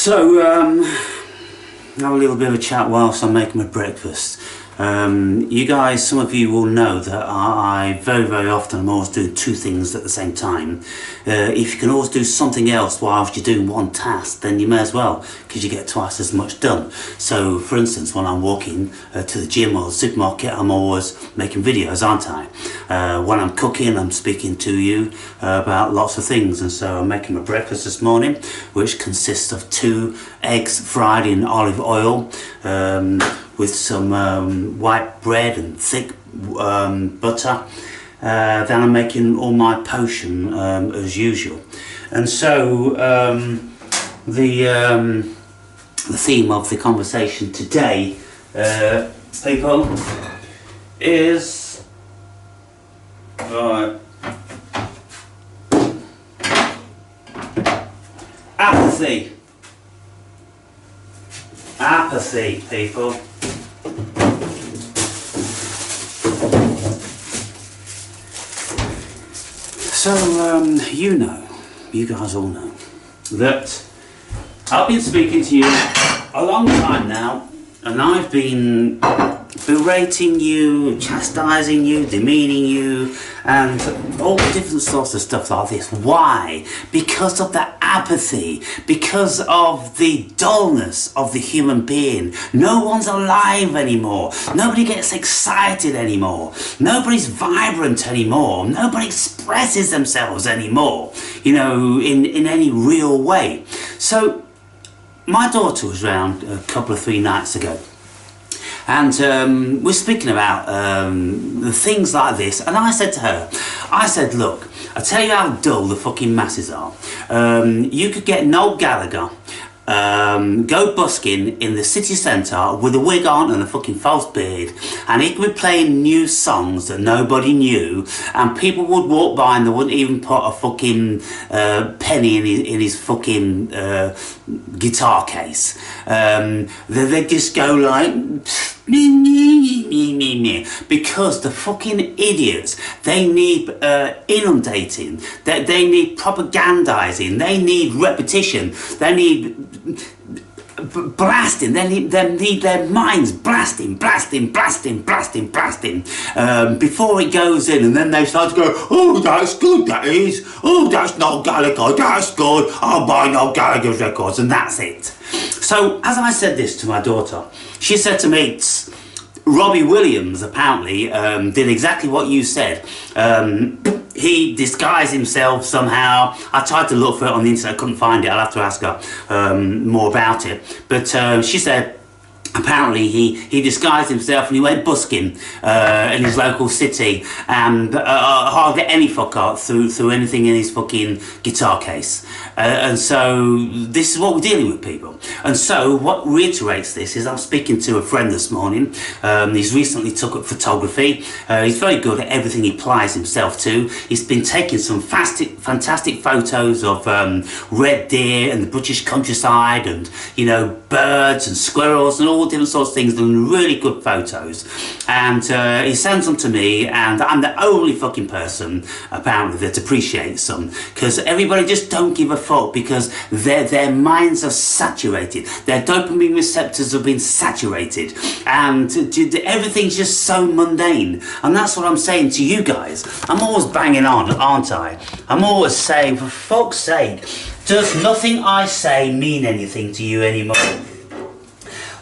Have a little bit of a chat whilst I'm making my breakfast. You guys, some of you will know that I very often am always doing two things at the same time. If you can always do something else whilst you're doing one task, then you may as well, because you get twice as much done. So for instance, when I'm walking to the gym or the supermarket, I'm always making videos, aren't I? When I'm cooking, I'm speaking to you about lots of things, and so I'm making my breakfast this morning, which consists of 2 eggs fried in olive oil, with some white bread and thick butter. Then I'm making all my potion as usual. And so the theme of the conversation today, people, is apathy. Apathy, people. So, you guys all know that I've been speaking to you a long time now, and I've been berating you, chastising you, demeaning you, and all different sorts of stuff like this. Why? Because of the apathy, because of the dullness of the human being. No one's alive anymore. Nobody gets excited anymore. Nobody's vibrant anymore. Nobody expresses themselves anymore, you know, in any real way. So my daughter was round a couple of 3 nights ago, and we're speaking about the things like this, and I said to her, I said, look, I tell you how dull the fucking masses are. You could get Noel Gallagher, go busking in the city centre with a wig on and a fucking false beard, and he could be playing new songs that nobody knew, and people would walk by and they wouldn't even put a fucking penny in his fucking guitar case. They'd just go like because the fucking idiots, they need inundating, they need propagandizing, they need repetition, they need blasting, they need their minds blasting before it goes in, and then they start to go, oh, that's good, that is, oh, that's Noel Gallagher, that's good, I'll buy Noel Gallagher's records, and that's it. So as I said this to my daughter, she said to me, Robbie Williams apparently did exactly what you said. He disguised himself somehow. I tried to look for it on the internet, I couldn't find it. I'll have to ask her more about it. But she said apparently he disguised himself and he went busking in his local city, and hardly any fucker threw anything in his fucking guitar case. And so this is what we're dealing with, people. And so what reiterates this is I'm speaking to a friend this morning. He's recently took up photography. He's very good at everything he applies himself to. He's been taking some fantastic photos of red deer and the British countryside, and, you know, birds and squirrels and all different sorts of things, and really good photos. And he sends them to me, and I'm the only fucking person apparently that appreciates them, because everybody just don't give a fuck, because their minds are saturated, their dopamine receptors have been saturated, and everything's just so mundane. And that's what I'm saying to you guys. I'm always banging on, aren't I? I'm always saying, for fuck's sake, does nothing I say mean anything to you anymore?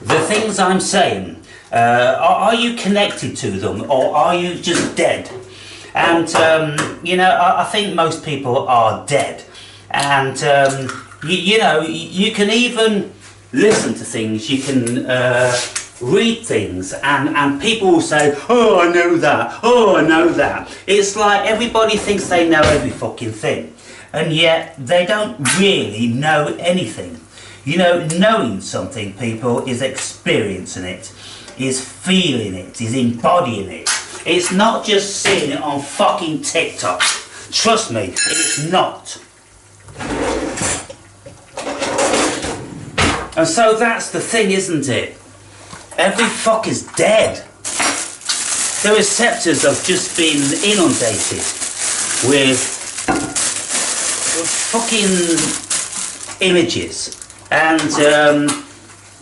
The things I'm saying, are you connected to them, or are you just dead? And you know, I think most people are dead. And you know, you can even listen to things, you can read things, and people will say, oh, I know that, oh, I know that. It's like everybody thinks they know every fucking thing, and yet they don't really know anything. You know, knowing something, people, is experiencing it, is feeling it, is embodying it. It's not just seeing it on fucking TikTok. Trust me, it's not. And so that's the thing, isn't it? Every fuck is dead. The receptors have just been inundated with fucking images And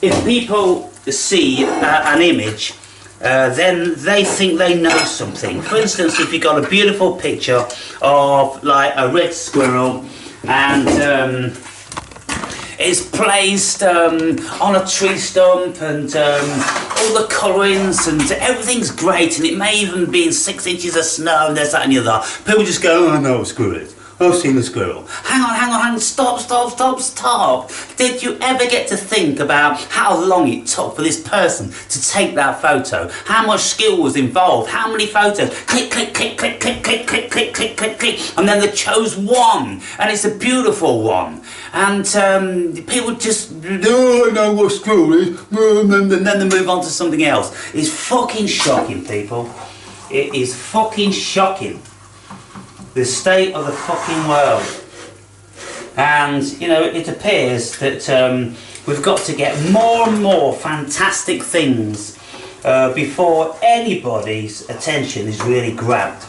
if people see an image, then they think they know something. For instance, if you've got a beautiful picture of like a red squirrel and it's placed on a tree stump and all the colourings and everything's great, and it may even be in 6 inches of snow and there's that and the other. People just go, oh no, screw it. I've seen a squirrel. Hang on, stop. Did you ever get to think about how long it took for this person to take that photo? How much skill was involved? How many photos? Click, click, click, click, click, click, click, click, click, click, click. And then they chose one, and it's a beautiful one. And people just, oh, I know what squirrel is, and then they move on to something else. It's fucking shocking, people. It is fucking shocking. The state of the fucking world. And you know, it appears that we've got to get more and more fantastic things before anybody's attention is really grabbed.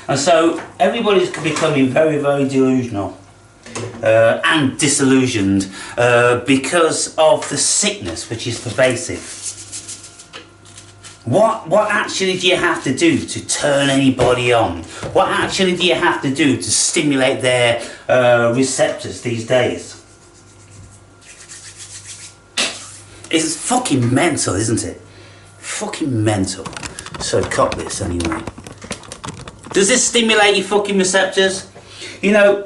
And so everybody's becoming very, very delusional and disillusioned because of the sickness which is pervasive. What actually do you have to do to turn anybody on? What actually do you have to do to stimulate their receptors these days? It's fucking mental, isn't it? Fucking mental. So cop this anyway. Does this stimulate your fucking receptors? You know,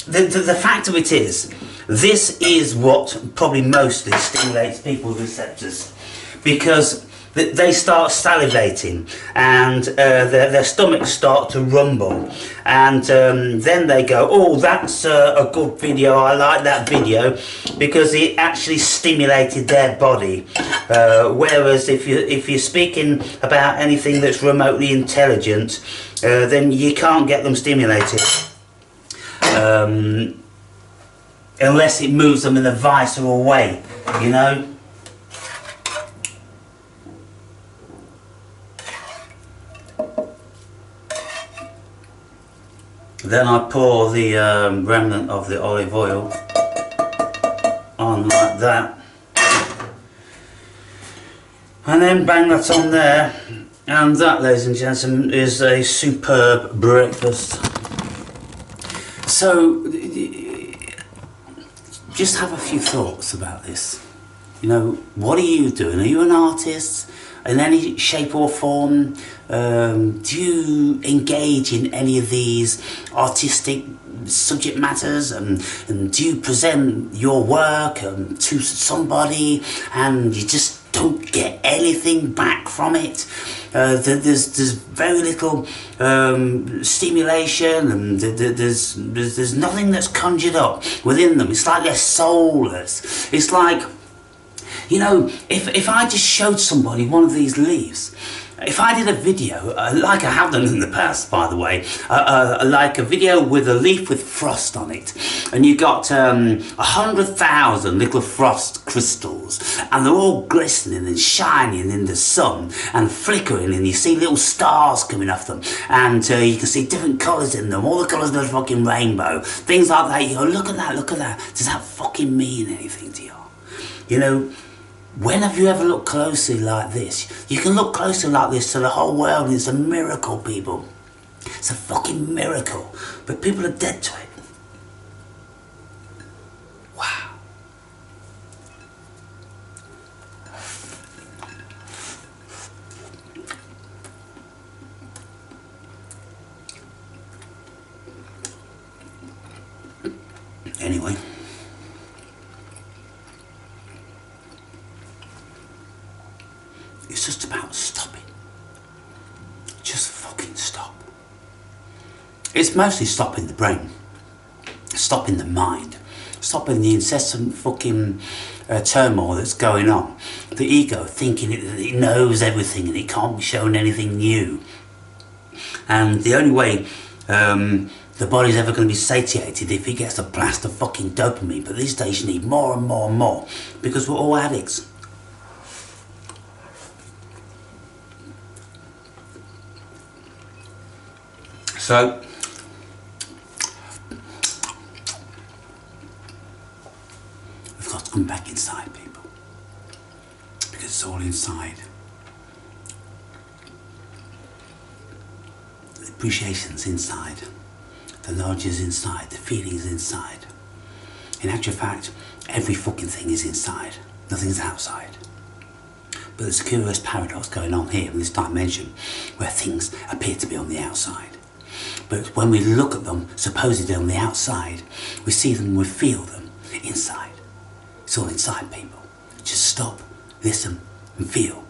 the fact of it is, this is what probably mostly stimulates people's receptors, because they start salivating and their stomachs start to rumble, and then they go, oh, that's a good video, I like that video, because it actually stimulated their body. Whereas if you're speaking about anything that's remotely intelligent, then you can't get them stimulated unless it moves them in a visceral way, you know. Then I pour the remnant of the olive oil on like that, and then bang that on there, and that, ladies and gentlemen, is a superb breakfast. So just have a few thoughts about this. You know, what are you doing? Are you an artist in any shape or form? Do you engage in any of these artistic subject matters, and do you present your work to somebody and you just don't get anything back from it? There's very little stimulation, and there's nothing that's conjured up within them. It's like they're soulless. It's like, you know, if I just showed somebody one of these leaves, if I did a video, like I have done in the past, by the way, like a video with a leaf with frost on it, and you got 100,000 little frost crystals, and they're all glistening and shining in the sun and flickering, and you see little stars coming off them, and you can see different colours in them, all the colours of the fucking rainbow, things like that. You go, look at that, look at that. Does that fucking mean anything to you? You know, when have you ever looked closely like this? You can look closely like this to the whole world, and it's a miracle, people. It's a fucking miracle. But people are dead to it. Wow. Anyway. It's just about stopping. Just fucking stop. It's mostly stopping the brain, stopping the mind, stopping the incessant fucking turmoil that's going on. The ego thinking that it knows everything and it can't be shown anything new. And the only way the body's ever going to be satiated if it gets a blast of fucking dopamine. But these days you need more and more and more, because we're all addicts. So, Come back inside, people. Because it's all inside. The appreciation's inside. The knowledge is inside. The feeling is inside. In actual fact, every fucking thing is inside. Nothing's outside. But there's a curious paradox going on here in this dimension where things appear to be on the outside. But when we look at them supposedly on the outside, we see them and we feel them inside. It's all inside, people. Just stop, listen and feel.